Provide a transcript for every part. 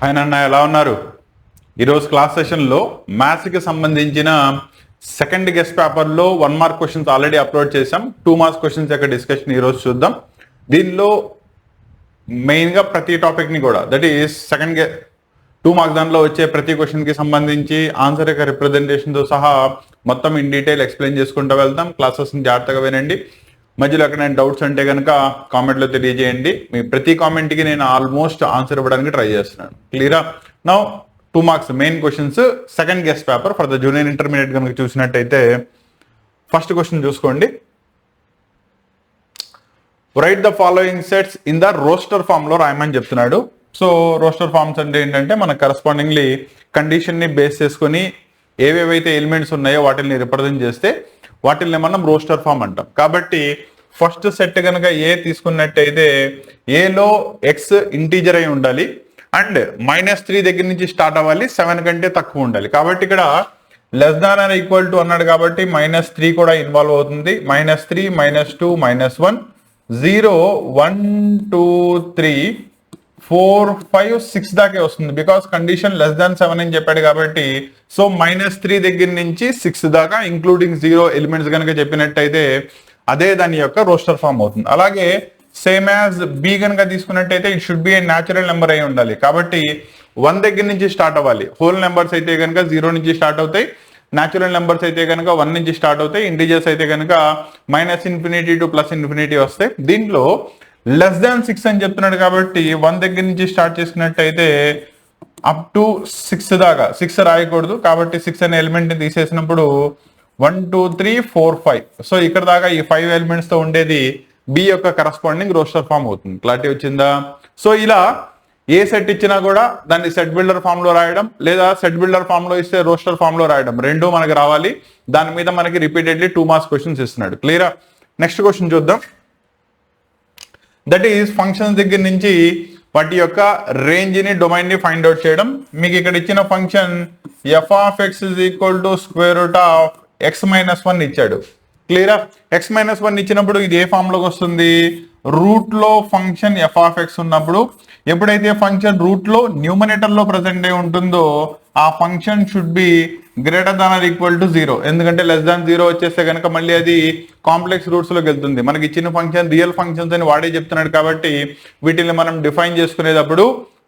Hi నాన్న, ఎలా ఉన్నారు? ఈరోజు క్లాస్ సెషన్లో మ్యాథ్స్కి సంబంధించిన సెకండ్ గెస్ట్ పేపర్లో 1 మార్క్ క్వశ్చన్స్ ఆల్రెడీ అప్లోడ్ చేసాం. 2 మార్క్స్ క్వశ్చన్స్ యొక్క డిస్కషన్ ఈరోజు చూద్దాం. దీనిలో మెయిన్గా ప్రతి టాపిక్ని కూడా దట్ ఈస్ సెకండ్ 2 మార్క్స్ దాంట్లో వచ్చే ప్రతి క్వశ్చన్కి సంబంధించి ఆన్సర్ యొక్క రిప్రజెంటేషన్తో సహా మొత్తం ఇన్ డీటెయిల్ ఎక్స్ప్లెయిన్ చేసుకుంటూ వెళ్తాం. క్లాసెస్ని జాగ్రత్తగా వినండి. మధ్యలో ఎక్కడైనా డౌట్స్ ఉంటే కనుక కామెంట్లో తెలియజేయండి. మీ ప్రతి కామెంట్కి నేను ఆల్మోస్ట్ ఆన్సర్ ఇవ్వడానికి ట్రై చేస్తున్నాను. క్లియరా? Now 2 marks main questions second guest paper for the junior intermediate కనుక చూసినట్టయితే ఫస్ట్ క్వశ్చన్ చూసుకోండి. Write the following sets in the roster form లో రాయమని చెప్తున్నాడు. సో రోస్టర్ ఫార్మ్స్ అంటే ఏంటంటే మన కరస్పాండింగ్లీ కండిషన్ ని బేస్ చేసుకుని ఏవేవైతే ఎలిమెంట్స్ ఉన్నాయో వాటిని రిప్రజెంట్ చేస్తే వాటిని మనం రోస్టర్ ఫామ్ అంటాం. కాబట్టి ఫస్ట్ సెట్ కనుక ఏ తీసుకున్నట్టయితే ఏలో ఎక్స్ ఇంటీజర్ అయి ఉండాలి అండ్ -3 దగ్గర నుంచి స్టార్ట్ అవ్వాలి, 7 కంటే తక్కువ ఉండాలి. కాబట్టి ఇక్కడ less than or equal to అన్నాడు కాబట్టి -3 కూడా ఇన్వాల్వ్ అవుతుంది. -3, -2, -1, 0, 1, 2, 3, 4, 5, 6 దాకే వస్తుంది. బికాస్ కండిషన్ లెస్ దాన్ 7 అని చెప్పాడు కాబట్టి సో -3 దగ్గర నుంచి 6 దాకా ఇంక్లూడింగ్ 0 ఎలిమెంట్స్ కనుక చెప్పినట్టయితే అదే దాని యొక్క రోస్టర్ ఫామ్ అవుతుంది. అలాగే సేమ్ యాజ్ బి కనుక తీసుకున్నట్టయితే it should B a natural number అయి ఉండాలి. కాబట్టి 1 దగ్గర నుంచి స్టార్ట్ అవ్వాలి. హోల్ నెంబర్స్ అయితే కనుక 0 నుంచి స్టార్ట్ అవుతాయి, న్యాచురల్ నెంబర్స్ అయితే కనుక 1 నుంచి స్టార్ట్ అవుతాయి, ఇంటీజర్స్ అయితే కనుక -∞ to +∞ వస్తాయి. దీంట్లో లెస్ దాన్ 6 అని చెప్తున్నాడు కాబట్టి 1 దగ్గర నుంచి స్టార్ట్ చేసుకున్నట్టయితే అప్ టు 6 దాకా, 6 రాయకూడదు కాబట్టి 6 అనే ఎలిమెంట్ ని తీసేసినప్పుడు 1, 2, 3, 4, 5. సో ఇక్కడ దాకా ఈ 5 ఎలిమెంట్స్ తో ఉండేది బి యొక్క కరస్పాండింగ్ రోస్టర్ ఫామ్ అవుతుంది. క్లారిటీ వచ్చిందా? సో ఇలా ఏ సెట్ ఇచ్చినా కూడా దాన్ని సెట్ బిల్డర్ ఫామ్ లో రాయడం లేదా సెట్ బిల్డర్ ఫామ్ లో ఇస్తే రోస్టర్ ఫామ్ లో రాయడం రెండు మనకి రావాలి. దాని మీద మనకి రిపీటెడ్లీ 2 మార్క్స్ క్వశ్చన్స్ ఇస్తున్నాడు. క్లియరా? నెక్స్ట్ క్వశ్చన్ చూద్దాం. దట్ ఈస్ ఫంక్షన్స్ దగ్గర నుంచి వాటి యొక్క రేంజ్ ని డొమైన్ ని ఫైండ్ అవుట్ చేయడం. మీకు ఇక్కడ ఇచ్చిన ఫంక్షన్ f(x) = x-1 ఇచ్చాడు. క్లియరా? x-1 ఇచ్చినప్పుడు ఇది ఏ ఫామ్ లోకి వస్తుంది? రూట్ లో ఫంక్షన్ f(x) ఉన్నప్పుడు ఎప్పుడైతే ఫంక్షన్ రూట్ లో న్యూమరేటర్ లో ప్రజెంట్ అయి ఉంటుందో ఆ function should be greater than or equal to 0. ఎందుకంటే లెస్ దాన్ 0 వచ్చేస్తే కనుక మళ్ళీ అది కాంప్లెక్స్ రూట్స్ లోకి వెళ్తుంది. మనకి ఇచ్చిన ఫంక్షన్ రియల్ ఫంక్షన్స్ అని వాడే చెప్తున్నాడు కాబట్టి వీటిని మనం డిఫైన్ చేసుకునేటప్పుడు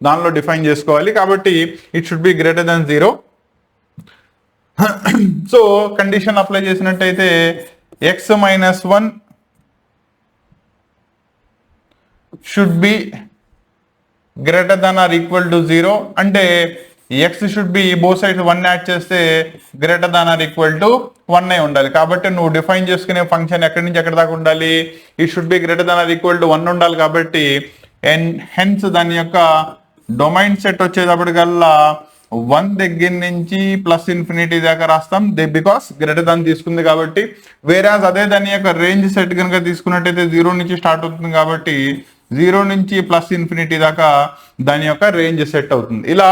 దానిలో డిఫైన్ చేసుకోవాలి. కాబట్టి it should be greater than 0. So condition apply చేసినట్టయితే x-1 should be greater than or equal to 0 అంటే x should be both sides 1 add చేస్తే greater than or equal to 1 అయి ఉండాలి. కాబట్టి నువ్వు డిఫైన్ చేసుకునే ఫంక్షన్ ఎక్కడి నుంచి ఎక్కడి దాకా ఉండాలి? It should be greater than or equal to 1 ఉండాలి. కాబట్టి హెన్స్ దాని యొక్క డొమైన్ సెట్ వచ్చేటప్పటికల్లా 1 దగ్గర నుంచి +∞ దాకా రాస్తాం బికాస్ గ్రేటర్ దాన్ తీసుకుంది కాబట్టి. వేరాజ్ అదే దాని యొక్క రేంజ్ సెట్ కనుక తీసుకున్నట్టయితే 0 నుంచి స్టార్ట్ అవుతుంది కాబట్టి 0 నుంచి +∞ దాకా దాని యొక్క రేంజ్ సెట్ అవుతుంది. ఇలా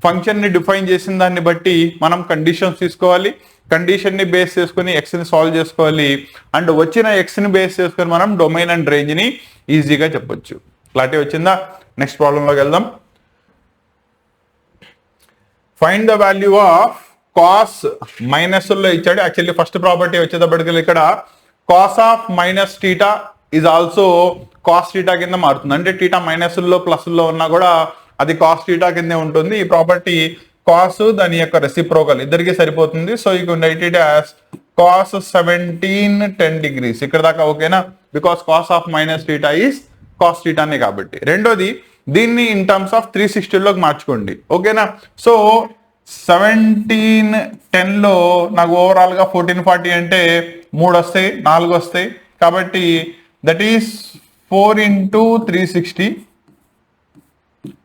ఫంక్షన్ ని డిఫైన్ చేసిన దాన్ని బట్టి మనం కండిషన్స్ తీసుకోవాలి. కండిషన్ ని బేస్ చేసుకుని x ని సాల్వ్ చేసుకోవాలి అండ్ వచ్చిన x ని బేస్ చేసుకుని మనం డొమైన్ అండ్ రేంజ్ ని ఈజీగా చెప్పొచ్చు. క్లారిటీ వచ్చిందా? నెక్స్ట్ ప్రాబ్లంలోకి వెళ్దాం. Find the value of cos మైనస్లో ఇచ్చాడు. యాక్చువల్లీ ఫస్ట్ ప్రాపర్టీ వచ్చేటప్పటికి ఇక్కడ cos of -θ is also cos θ కింద మారుతుంది. అంటే θ మైనస్లో ప్లస్లో ఉన్నా కూడా అది కాస్ θ కిందే ఉంటుంది. ఈ ప్రాపర్టీ కాస్ దాని యొక్క రెసిప్రోకల్ ఇద్దరికి సరిపోతుంది. So you can write it as cos 17 10 degrees. ఇక్కడ దాకా ఓకేనా? Because cos of -θ is cos θనే కాబట్టి. రెండోది దీన్ని ఇన్ టర్మ్స్ ఆఫ్ 360లోకి మార్చుకోండి. ఓకేనా? సో 17 10 లో నాకు ఓవరాల్ గా 14 40 అంటే 3 వస్తాయి, 4 వస్తాయి. కాబట్టి దట్ ఈస్ 4 into 360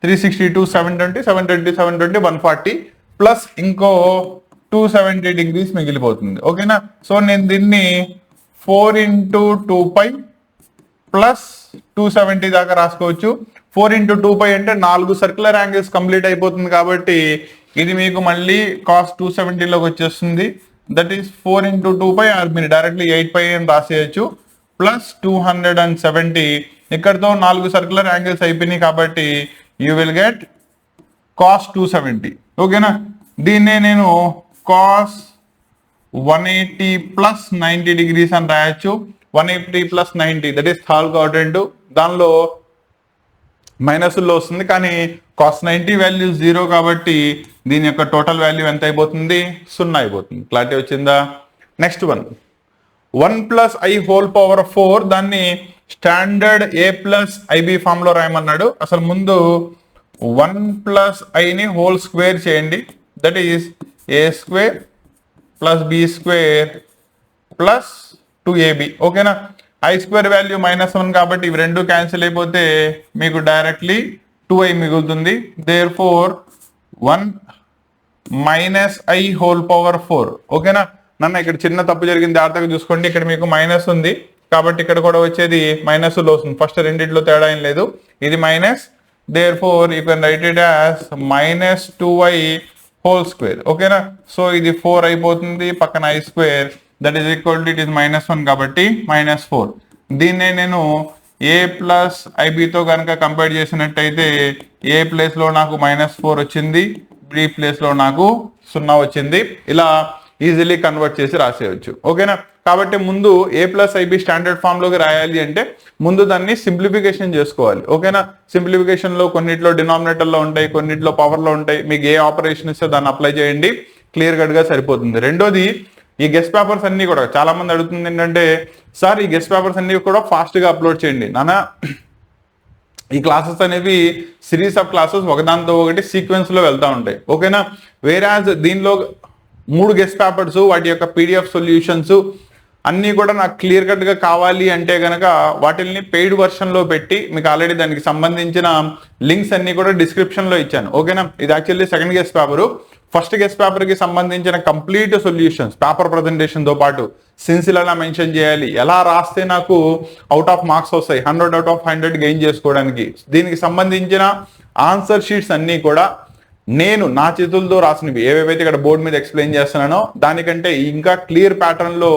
362 720 720 720 140 ప్లస్ ఇంకో 270 degrees మిగిలిపోతుంది. ఓకేనా? సో నేను దీన్ని 4 into 2π ప్లస్ 270 దాకా రాసుకోవచ్చు. 4 into 2π అంటే 4 సర్క్యులర్ యాంగిల్స్ కంప్లీట్ అయిపోతుంది కాబట్టి ఇది మీకు మళ్ళీ కాస్ 270లోకి వచ్చేస్తుంది. దట్ ఈస్ 4 into 2π ఆర్ మీరు డైరెక్ట్లీ 8π అని రాసేయచ్చు ప్లస్ 270. ఇక్కడతో 4 సర్క్యులర్ యాంగిల్స్ అయిపోయినాయి కాబట్టి యూ విల్ గెట్ కాస్ 270. ఓకేనా, దీన్నే నేను కాస్ 180 ప్లస్ 90 డిగ్రీస్ అని రాయొచ్చు. 180 plus 90 that is third quadrant. దానిలో మైనస్లో వస్తుంది, కానీ కాస్ 90 వాల్యూ 0 కాబట్టి దీని యొక్క టోటల్ వాల్యూ ఎంత అయిపోతుంది? 0 అయిపోతుంది. క్లారిటీ వచ్చిందా? Next 1 plus i whole power 4 దాన్ని standard a plus i b form లో రాయమన్నాడు. అసలు ముందు 1 ప్లస్ ఐని హోల్ స్క్వేర్ చేయండి. That is a square plus b square plus 2ab. ఓకేనా, ఐ స్క్వేర్ వాల్యూ -1 కాబట్టి ఇవి రెండు క్యాన్సిల్ అయిపోతే మీకు డైరెక్ట్లీ 2i మిగులుతుంది. Therefore 1 minus i whole power 4. ఓకేనా, నన్ను ఇక్కడ చిన్న తప్పు జరిగింది, జాగ్రత్తగా చూసుకోండి. ఇక్కడ మీకు మైనస్ ఉంది కాబట్టి ఇక్కడ కూడా వచ్చేది మైనస్ లో వస్తుంది. ఫస్ట్ రెండిట్లో తేడా ఏం లేదు, ఇది minus. Therefore you can write it as -2i whole square. ఓకేనా, సో ఇది 4 అయిపోతుంది, పక్కన i square that is equal to it is -1 కాబట్టి -4. దీన్నే నేను ఏ ప్లస్ ఐబితో కనుక కంపేర్ చేసినట్టయితే ఏ ప్లేస్ లో నాకు -4 వచ్చింది, బి ప్లేస్ లో నాకు 0 వచ్చింది. ఇలా ఈజీలీ కన్వర్ట్ చేసి రాసేయచ్చు. ఓకేనా, కాబట్టి ముందు ఏ ప్లస్ ఐబి స్టాండర్డ్ ఫామ్ లోకి రాయాలి అంటే ముందు దాన్ని సింప్లిఫికేషన్ చేసుకోవాలి. ఓకేనా, సింప్లిఫికేషన్ లో కొన్నిట్లో డినామినేటర్ లో ఉంటాయి, కొన్నిట్లో పవర్ లో ఉంటాయి. మీకు ఏ ఆపరేషన్ ఇస్తే దాన్ని అప్లై చేయండి, క్లియర్ కట్ గా సరిపోతుంది. రెండోది, ఈ గెస్ట్ పేపర్స్ అన్ని కూడా చాలా మంది అడుగుతుంది ఏంటంటే, సార్ ఈ గెస్ట్ పేపర్స్ అన్ని కూడా ఫాస్ట్ గా అప్లోడ్ చేయండి. నాన్న ఈ క్లాసెస్ అనేవి సిరీస్ ఆఫ్ క్లాసెస్ ఒకదాంతో ఒకటి సీక్వెన్స్ లో వెళ్తా ఉంటాయి. ఓకేనా, వేరాజ్ దీనిలో 3 గెస్ట్ పేపర్స్, వాటి యొక్క పీడిఎఫ్ సొల్యూషన్స్ అన్నీ కూడా నాకు క్లియర్ కట్ గా కావాలి అంటే గనక వాటిని పెయిడ్ వర్షన్ లో పెట్టి మీకు ఆల్రెడీ దానికి సంబంధించిన లింక్స్ అన్ని కూడా డిస్క్రిప్షన్ లో ఇచ్చాను. ఓకేనా, ఇది actually second guest paper. First guest paper కి సంబంధించిన కంప్లీట్ సొల్యూషన్స్ పేపర్ ప్రజెంటేషన్ తో పాటు సిన్సిల్ ఎలా మెన్షన్ చేయాలి, ఎలా రాస్తే నాకు అవుట్ ఆఫ్ మార్క్స్ వస్తాయి, 100 అవుట్ ఆఫ్ 100 గెయిన్ చేసుకోవడానికి, దీనికి సంబంధించిన ఆన్సర్ షీట్స్ అన్ని కూడా నేను నా చేతులతో రాసినవి ఏవేవైతే ఇక్కడ బోర్డు మీద ఎక్స్ప్లెయిన్ చేస్తున్నానో దానికంటే ఇంకా క్లియర్ ప్యాటర్న్ లో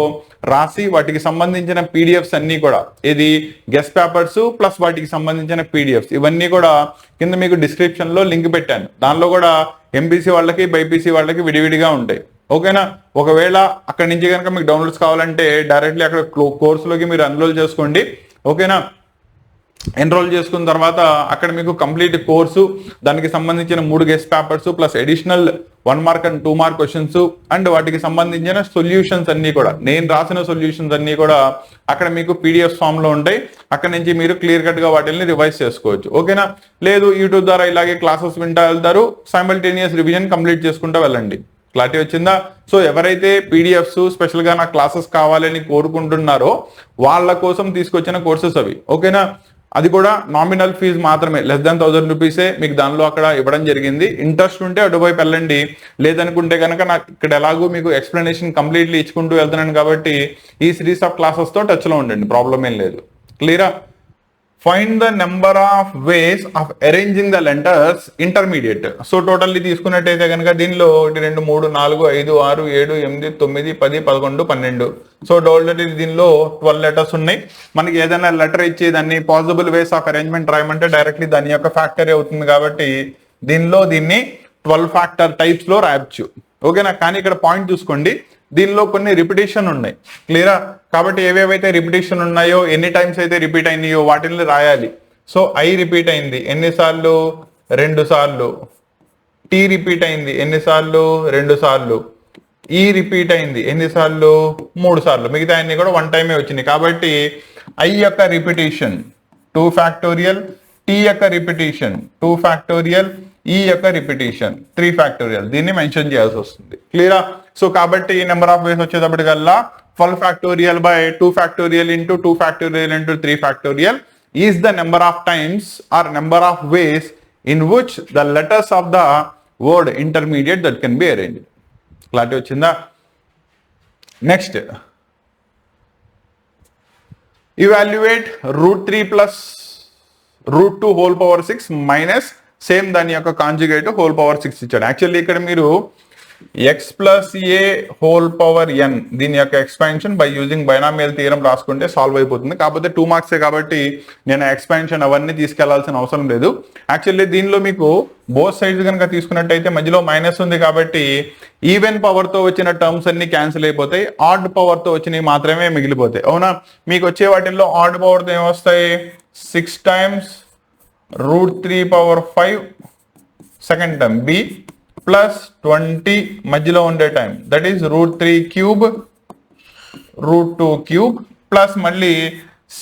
రాసి వాటికి సంబంధించిన పీడిఎఫ్స్ అన్ని కూడా, ఇది గెస్ట్ పేపర్స్ ప్లస్ వాటికి సంబంధించిన పీడిఎఫ్స్ ఇవన్నీ కూడా కింద మీకు డిస్క్రిప్షన్ లో లింక్ పెట్టాను. దానిలో కూడా ఎంపీసీ వాళ్ళకి బైపీసీ వాళ్ళకి విడివిడిగా ఉంటాయి. ఓకేనా, ఒకవేళ అక్కడి నుంచి కనుక మీకు డౌన్లోడ్స్ కావాలంటే డైరెక్ట్లీ అక్కడ కోర్సులోకి మీరు ఎన్రోల్ చేసుకోండి. ఓకేనా, ఎన్రోల్ చేసుకున్న తర్వాత అక్కడ మీకు కంప్లీట్ కోర్సు, దానికి సంబంధించిన 3 guest papers plus additional 1 mark and 2 mark questions and వాటికి సంబంధించిన సొల్యూషన్స్ అన్ని కూడా, నేను రాసిన సొల్యూషన్స్ అన్ని కూడా అక్కడ మీకు పీడిఎఫ్ ఫామ్ లో ఉంటాయి. అక్కడ నుంచి మీరు క్లియర్ కట్ గా వాటిని రివైజ్ చేసుకోవచ్చు. ఓకేనా, లేదు యూట్యూబ్ ద్వారా ఇలాగే క్లాసెస్ వింటా వెళ్తారు, సైమల్టేనియస్ రివిజన్ కంప్లీట్ చేసుకుంటూ వెళ్ళండి. క్లారిటీ వచ్చిందా? సో ఎవరైతే పీడిఎఫ్స్ స్పెషల్ గా నా క్లాసెస్ కావాలని కోరుకుంటున్నారో వాళ్ళ కోసం తీసుకొచ్చిన కోర్సెస్ అవి. ఓకేనా, అది కూడా నామినల్ ఫీజు మాత్రమే, లెస్ దాన్ 1000 రూపీసే మీకు దానిలో అక్కడ ఇవ్వడం జరిగింది. ఇంట్రెస్ట్ ఉంటే అటువైపు వెళ్ళండి, లేదనుకుంటే కనుక నాకు ఇక్కడ ఎలాగో మీకు ఎక్స్ప్లెనేషన్ కంప్లీట్లీ ఇచ్చుకుంటూ వెళ్తున్నాను కాబట్టి ఈ సిరీస్ ఆఫ్ క్లాసెస్ తో టచ్ లో ఉండండి, ప్రాబ్లం ఏం లేదు. క్లియరా? Find the number of ways of arranging the letters intermediate. So totally తీసుకున్నట్టయితే కనుక దీనిలో 1 2 3 4 5 6 7 8 9 10 11 12. సో టోటల్లీ దీనిలో 12 లెటర్స్ ఉన్నాయి. మనకి ఏదైనా లెటర్ ఇచ్చి దాన్ని పాసిబుల్ వేస్ ఆఫ్ అరేంజ్మెంట్ రాయమంటే డైరెక్ట్లీ దాని యొక్క ఫ్యాక్టరీ అవుతుంది కాబట్టి దీన్ని 12 ఫ్యాక్టర్ టైప్స్ లో రాయొచ్చు. ఓకేనా, కానీ ఇక్కడ పాయింట్ చూసుకోండి, దీనిలో కొన్ని రిపిటేషన్ ఉన్నాయి. క్లియరా? కాబట్టి ఏవేవైతే రిపిటేషన్ ఉన్నాయో, ఎన్ని టైమ్స్ అయితే రిపీట్ అయినాయో వాటిని రాయాలి. సో ఐ రిపీట్ అయింది ఎన్నిసార్లు? 2 సార్లు. టీ రిపీట్ అయింది ఎన్నిసార్లు? 2 సార్లు. ఈ రిపీట్ అయింది ఎన్నిసార్లు? 3 సార్లు. మిగతా అన్ని కూడా 1 టైమే వచ్చింది. కాబట్టి ఐ యొక్క రిపిటేషన్ 2 ఫ్యాక్టోరియల్, టీ యొక్క రిపిటేషన్ 2 ఫ్యాక్టోరియల్, ఈ యొక్క రిపిటేషన్ 3 ఫ్యాక్టోరియల్. దీన్ని మెన్షన్ చేయాల్సి వస్తుంది. క్లియరా? సో కాబట్టి నెంబర్ ఆఫ్ వేస్ వచ్చేటప్పటికల్లా 12 factorial by 2 factorial into 2 factorial into 3 factorial is the number of times or number of ways in which the letters of the word intermediate that can be arranged. Clarity వచ్చిందా? Next, evaluate √3 plus √2 whole power 6 minus same దాని యొక్క conjugate whole power 6 ఇచ్చాడు. Actually ఇక్కడ మీరు X plus ఏ whole power ఎన్ దీని యొక్క expansion by using binomial theorem రాసుకుంటే solve అయిపోతుంది. కాకపోతే 2 మార్క్సే కాబట్టి నేను ఎక్స్పాన్షన్ అవన్నీ తీసుకెళ్లాల్సిన అవసరం లేదు. యాక్చువల్లీ దీనిలో మీకు బోత్ సైడ్స్ కనుక తీసుకున్నట్టయితే మధ్యలో మైనస్ ఉంది కాబట్టి ఈవెన్ పవర్ తో వచ్చిన టర్మ్స్ అన్ని క్యాన్సిల్ అయిపోతాయి, ఆడ్ పవర్ తో వచ్చినవి మాత్రమే మిగిలిపోతాయి. అవునా, మీకు వచ్చే వాటిల్లో ఆడ్ పవర్ తో ఏమొస్తాయి, 6 times √3⁵ second term b plus 20 మధ్యలో ఉండే టైం దట్ ఈస్ √3³ √2³ ప్లస్ మళ్ళీ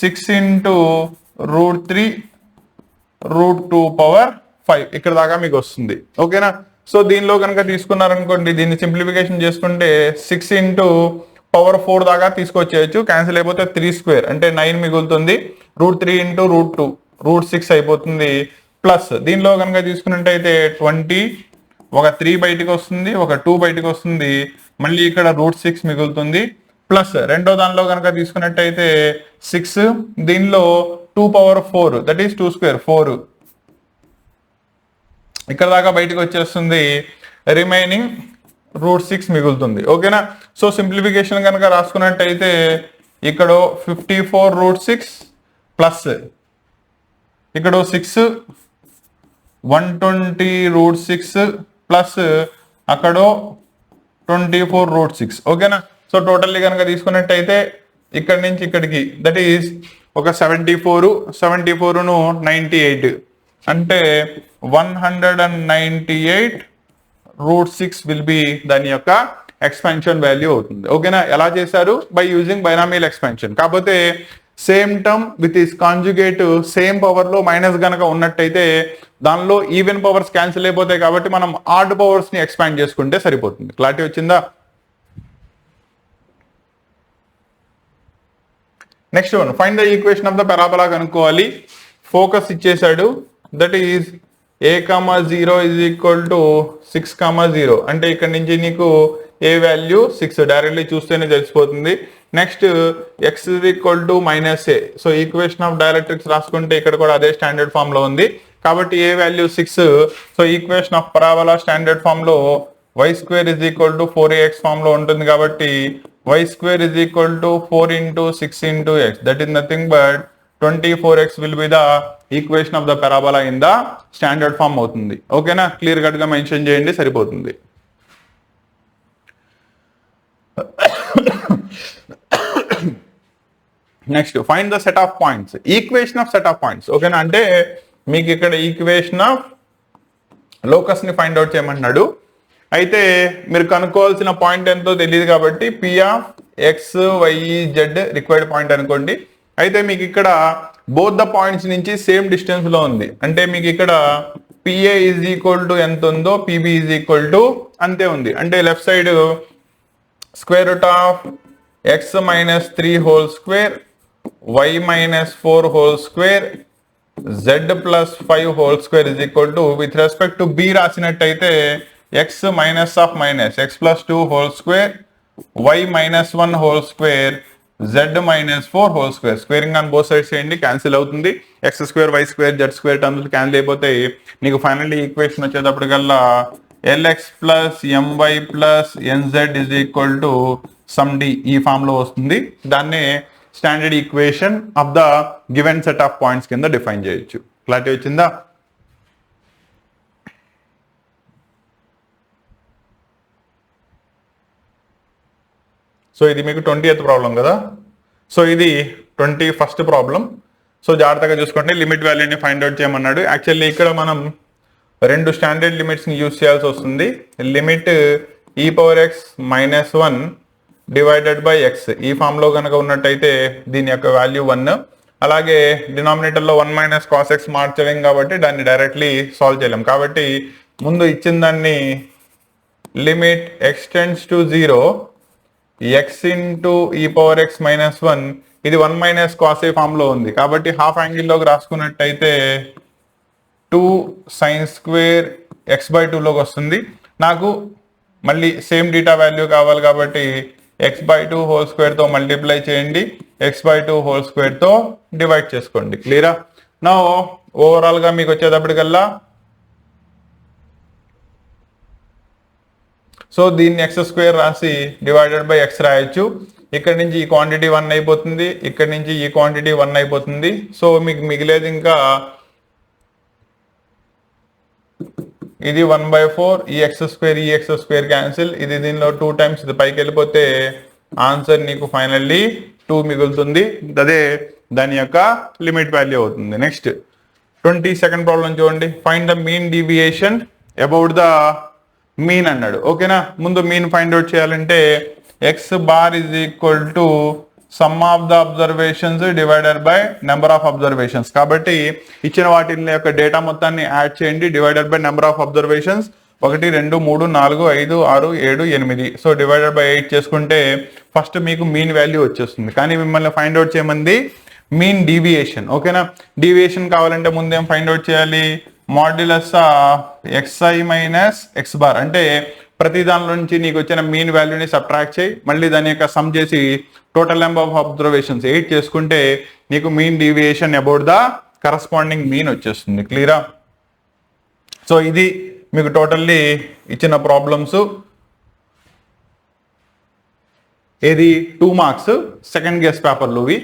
6 into √3 √2⁵ ఇక్కడ దాకా మీకు వస్తుంది. ఓకేనా, సో దీనిలో కనుక తీసుకున్నారనుకోండి, దీన్ని సింప్లిఫికేషన్ చేసుకుంటే 6 into ⁴ దాకా తీసుకొచ్చేయచ్చు. క్యాన్సిల్ అయిపోతే 3² అంటే 9 మిగులుతుంది. √3 into √2 √6 అయిపోతుంది. ప్లస్ దీనిలో కనుక తీసుకున్నట్టయితే 20 ఒక 3 బయటికి వస్తుంది, ఒక 2 బయటికి వస్తుంది, మళ్ళీ ఇక్కడ √6 మిగులుతుంది. ప్లస్ రెండో దానిలో కనుక తీసుకున్నట్టయితే 6 దీనిలో 2⁴ దట్ ఈస్ 2² 4 ఇక్కడ దాకా బయటకు వచ్చేస్తుంది. రిమైనింగ్ √6 మిగులుతుంది. ఓకేనా, సో సింప్లిఫికేషన్ కనుక రాసుకున్నట్టయితే ఇక్కడ 54√6 ప్లస్ ఇక్కడ 6 120√6 ప్లస్ అక్కడ 24√6. ఓకేనా, సో టోటల్లీ కనుక తీసుకున్నట్టయితే ఇక్కడ నుంచి ఇక్కడికి దట్ ఈస్ ఒక 74ను 98 అంటే 198√6 విల్ బి దాని యొక్క ఎక్స్పాన్షన్ వాల్యూ అవుతుంది. ఓకేనా, ఎలా చేశారు, బై యూజింగ్ బైనామియల్ ఎక్స్పాన్షన్. కాకపోతే same term with is conjugate same power లో మైనస్ గనక ఉన్నట్టయితే దానిలో ఈవెన్ పవర్స్ క్యాన్సిల్ అయిపోతాయి కాబట్టి మనం ఆడ్ పవర్స్ ని ఎక్స్పాండ్ చేసుకుంటే సరిపోతుంది. క్లారిటీ వచ్చిందా? Next one, find the equation of the parabola కనుక్కోవాలి. ఫోకస్ ఇచ్చేసాడు దట్ ఈస్ a,0 = 6,0 అంటే ఇక్కడ నుంచి నీకు ఏ వాల్యూ 6 డైరెక్ట్లీ చూస్తేనే తెలిసిపోతుంది. Next x -a, so equation of directrix రాసుకుంటే ఇక్కడ కూడా అదే స్టాండర్డ్ ఫామ్ లో ఉంది కాబట్టి a value 6. So equation of parabola standard form లో y² = 4ax ఫామ్ లో ఉంటుంది కాబట్టి y² = 4 × 6 × x that is nothing but 24x will be the equation of the parabola in the standard form అవుతుంది. ఓకేనా, clear cut గా mention చేయండి సరిపోతుంది. Next, find the set of points, equation of set of points. ఓకేనా, అంటే మీకు ఇక్కడ equation of locus ని ఫైండ్ అవుట్ చేయమంటున్నాడు. అయితే మీరు కనుక్కోవాల్సిన పాయింట్ ఎంతో తెలియదు కాబట్టి P(x, y, z) required point అనుకోండి. అయితే మీకు ఇక్కడ బోత్ ద పాయింట్స్ నుంచి సేమ్ డిస్టెన్స్ లో ఉంది అంటే మీకు ఇక్కడ PA = ఎంత ఉందో PB = అంతే ఉంది. అంటే left side √(x - 3) whole square, y - 4 whole square, z + 5 whole square = with respect to b రాసినట్టయితే x - x + 2 whole square, y - 1 whole square, z - 4 whole square. Squaring on both sides చేయండి, cancel అవుతుంది. x², y² z² terms cancel అయిపోతాయి. నీకు finally equation వచ్చేటప్పటికల్లా lx + my + nz = some d ఈ form లో వస్తుంది. దాన్నే standard equation of the given set of points కింద డిఫైన్ చేయొచ్చు. క్లారిటీ వచ్చిందా? సో ఇది మీకు 20th ప్రాబ్లం కదా. సో ఇది 21st ప్రాబ్లం. సో జాగ్రత్తగా చూసుకోండి, లిమిట్ వాల్యూని ఫైండ్ అవుట్ చేయమన్నాడు. యాక్చువల్లీ ఇక్కడ మనం 2 స్టాండర్డ్ లిమిట్స్ని యూజ్ చేయాల్సి వస్తుంది. లిమిట్ e⁻x - 1 / x ఈ ఫామ్లో కనుక ఉన్నట్టయితే దీని యొక్క వాల్యూ 1. అలాగే డినామినేటర్లో 1 - cos x మార్చలేం కాబట్టి దాన్ని డైరెక్ట్లీ సాల్వ్ చేయలేం. కాబట్టి ముందు ఇచ్చిన దాన్ని లిమిట్ x → 0 x × e⁻x - 1 ఇది 1 - cos a ఫామ్ లో ఉంది కాబట్టి హాఫ్ యాంగిల్లోకి రాసుకున్నట్టయితే 2 sin² x/2 లోకి వస్తుంది. నాకు మళ్ళీ సేమ్ డీటా వాల్యూ కావాలి కాబట్టి x/2 హోల్ స్క్వేర్ తో మల్టిప్లై చేయండి, x/2 హోల్ స్క్వేర్ తో డివైడ్ చేసుకోండి. క్లియరా? నా ఓవరాల్ గా మీకు వచ్చేటప్పటికల్లా సో దీన్ని x² రాసి డివైడెడ్ బై x రాయొచ్చు. ఇక్కడ నుంచి ఈ క్వాంటిటీ 1 అయిపోతుంది, ఇక్కడ నుంచి ఈ క్వాంటిటీ 1 అయిపోతుంది. సో మీకు మిగిలేది ఇంకా ఇది 1/4, ఈ x² క్యాన్సిల్, ఇది దీనిలో 2 టైమ్స్ ఇది పైకి వెళ్ళిపోతే ఆన్సర్ నీకు ఫైనల్లీ 2 మిగులుతుంది. అదే దాని యొక్క లిమిట్ వాల్యూ అవుతుంది. నెక్స్ట్ 22nd ప్రాబ్లం చూడండి. Find the mean deviation about the mean అన్నాడు. ఓకేనా, ముందు మీన్ ఫైండ్ అవుట్ చేయాలంటే x bar is equal to some of the observations divided by number of observations. కాబట్టి ఇచ్చిన వాటి యొక్క డేటా మొత్తాన్ని యాడ్ చేయండి, divided by number of observations 1 2 3 4 5 6 7 8. So divided by 8 చేసుకుంటే ఫస్ట్ మీకు మీన్ వాల్యూ వచ్చేస్తుంది. కానీ మిమ్మల్ని ఫైండ్ అవుట్ చేయమంది మీన్ డీవియేషన్. ఓకేనా, డీవియేషన్ కావాలంటే ముందేం ఫైండ్ అవుట్ చేయాలి, modulus xi minus x bar. అంటే ప్రతి దానిలో నుంచి నీకు వచ్చిన మీన్ వాల్యూని సబ్ట్రాక్ట్ చేయి, మళ్ళీ దాని యొక్క సమ్ చేసి టోటల్ నెంబర్ ఆఫ్ అబ్జర్వేషన్స్ 8 చేసుకుంటే నీకు mean deviation about the corresponding mean వచ్చేస్తుంది. క్లియరా? సో ఇది మీకు టోటల్లీ ఇచ్చిన ప్రాబ్లమ్స్. ఏది 2 మార్క్స్ సెకండ్ గెస్ పేపర్లువి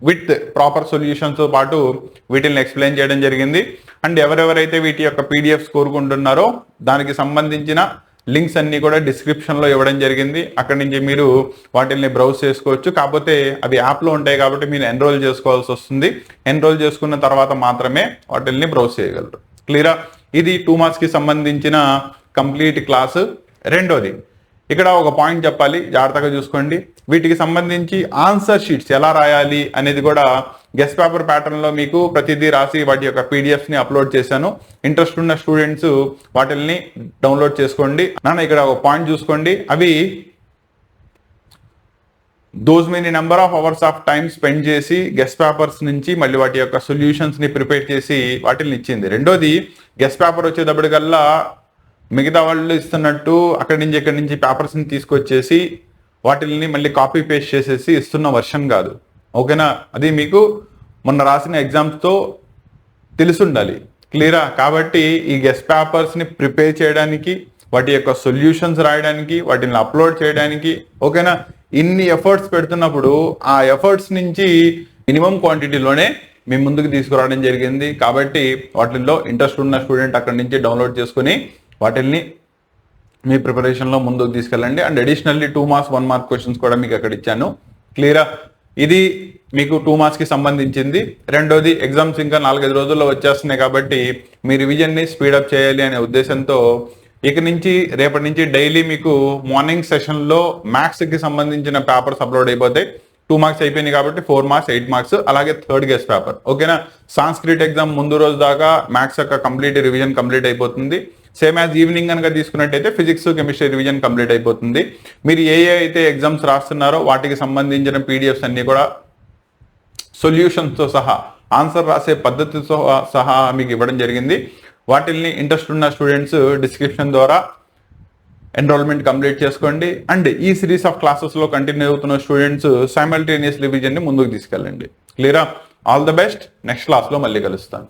విత్ ప్రాపర్ సొల్యూషన్స్తో పాటు వీటిని ఎక్స్ప్లెయిన్ చేయడం జరిగింది. అండ్ ఎవరెవరైతే వీటి యొక్క పీడిఎఫ్స్ కోరుకుంటున్నారో దానికి సంబంధించిన లింక్స్ అన్ని కూడా డిస్క్రిప్షన్లో ఇవ్వడం జరిగింది. అక్కడి నుంచి మీరు వాటిని బ్రౌజ్ చేసుకోవచ్చు. కాకపోతే అవి యాప్లో ఉంటాయి కాబట్టి మీరు ఎన్రోల్ చేసుకోవాల్సి వస్తుంది. ఎన్రోల్ చేసుకున్న తర్వాత మాత్రమే వాటిని బ్రౌజ్ చేయగలరు. క్లియరా? ఇది 2 మార్క్స్కి సంబంధించిన కంప్లీట్ క్లాసు. రెండోది ఇక్కడ ఒక పాయింట్ చెప్పాలి, జాగ్రత్తగా చూసుకోండి. వీటికి సంబంధించి ఆన్సర్ షీట్స్ ఎలా రాయాలి అనేది కూడా గెస్ట్ పేపర్ ప్యాటర్న్లో మీకు ప్రతిదీ రాసి వాటి యొక్క పీడిఎఫ్స్ని అప్లోడ్ చేశాను. ఇంట్రెస్ట్ ఉన్న స్టూడెంట్స్ వాటిని డౌన్లోడ్ చేసుకోండి. నాన్న ఇక్కడ ఒక పాయింట్ చూసుకోండి, అవి those many number of hours of time spend చేసి గెస్ట్ పేపర్స్ నుంచి మళ్ళీ వాటి యొక్క సొల్యూషన్స్ని ప్రిపేర్ చేసి వాటిని ఇచ్చింది. రెండోది గెస్ట్ పేపర్ వచ్చేటప్పటికల్లా మిగతా వాళ్ళు ఇస్తున్నట్టు అక్కడి నుంచి పేపర్స్ని తీసుకొచ్చేసి వాటిని మళ్ళీ కాపీ పేస్ట్ చేసేసి ఇస్తున్న వర్షన్ కాదు. ఓకేనా? అది మీకు మొన్న రాసిన ఎగ్జామ్స్తో తెలుసుండాలి. క్లియరా? కాబట్టి ఈ గెస్ట్ పేపర్స్ని ప్రిపేర్ చేయడానికి, వాటి యొక్క సొల్యూషన్స్ రాయడానికి, వాటిని అప్లోడ్ చేయడానికి, ఓకేనా, ఇన్ని ఎఫర్ట్స్ పెడుతున్నప్పుడు ఆ ఎఫర్ట్స్ నుంచి మినిమం క్వాంటిటీలోనే మీ ముందుకు తీసుకురావడం జరిగింది. కాబట్టి వాటిల్లో ఇంట్రెస్ట్ ఉన్న స్టూడెంట్ అక్కడి నుంచి డౌన్లోడ్ చేసుకుని వాటిల్ని మీ ప్రిపరేషన్లో ముందుకు తీసుకెళ్ళండి. And additionally 2 marks 1 mark questions కూడా మీకు అక్కడ ఇచ్చాను. క్లియరా? ఇది మీకు 2 మార్క్స్కి సంబంధించింది. రెండోది ఎగ్జామ్స్ ఇంకా 4-5 రోజుల్లో వచ్చేస్తున్నాయి కాబట్టి మీ రివిజన్ని స్పీడప్ చేయాలి అనే ఉద్దేశంతో రేపటి నుంచి డైలీ మీకు మార్నింగ్ సెషన్లో మ్యాథ్స్కి సంబంధించిన పేపర్స్ అప్లోడ్ అయిపోతాయి. 2 మార్క్స్ అయిపోయినాయి కాబట్టి 4 మార్క్స్ 8 మార్క్స్, అలాగే థర్డ్ గెస్ట్ పేపర్. ఓకేనా? సాంస్క్రిట్ ఎగ్జామ్ ముందు రోజు దాకా మ్యాథ్స్ యొక్క రివిజన్ కంప్లీట్ అయిపోతుంది. సేమ్ యాజ్ ఈవినింగ్ కనుక తీసుకున్నట్టయితే ఫిజిక్స్ కెమిస్ట్రీ రివిజన్ కంప్లీట్ అయిపోతుంది. మీరు ఏ అయితే ఎగ్జామ్స్ రాస్తున్నారో వాటికి సంబంధించిన పీడిఎఫ్స్ అన్ని కూడా సొల్యూషన్స్తో సహా, ఆన్సర్ రాసే పద్ధతితో సహా మీకు ఇవ్వడం జరిగింది. వాటిల్ని ఇంట్రెస్ట్ ఉన్న స్టూడెంట్స్ డిస్క్రిప్షన్ ద్వారా ఎన్రోల్మెంట్ కంప్లీట్ చేసుకోండి. అండ్ ఈ సిరీస్ ఆఫ్ క్లాసెస్లో కంటిన్యూ అవుతున్న స్టూడెంట్స్ సైమల్టేనియస్ రివిజన్ని ముందుకు తీసుకెళ్ళండి. క్లియరా? All the best. నెక్స్ట్ క్లాస్లో మళ్ళీ కలుస్తాను.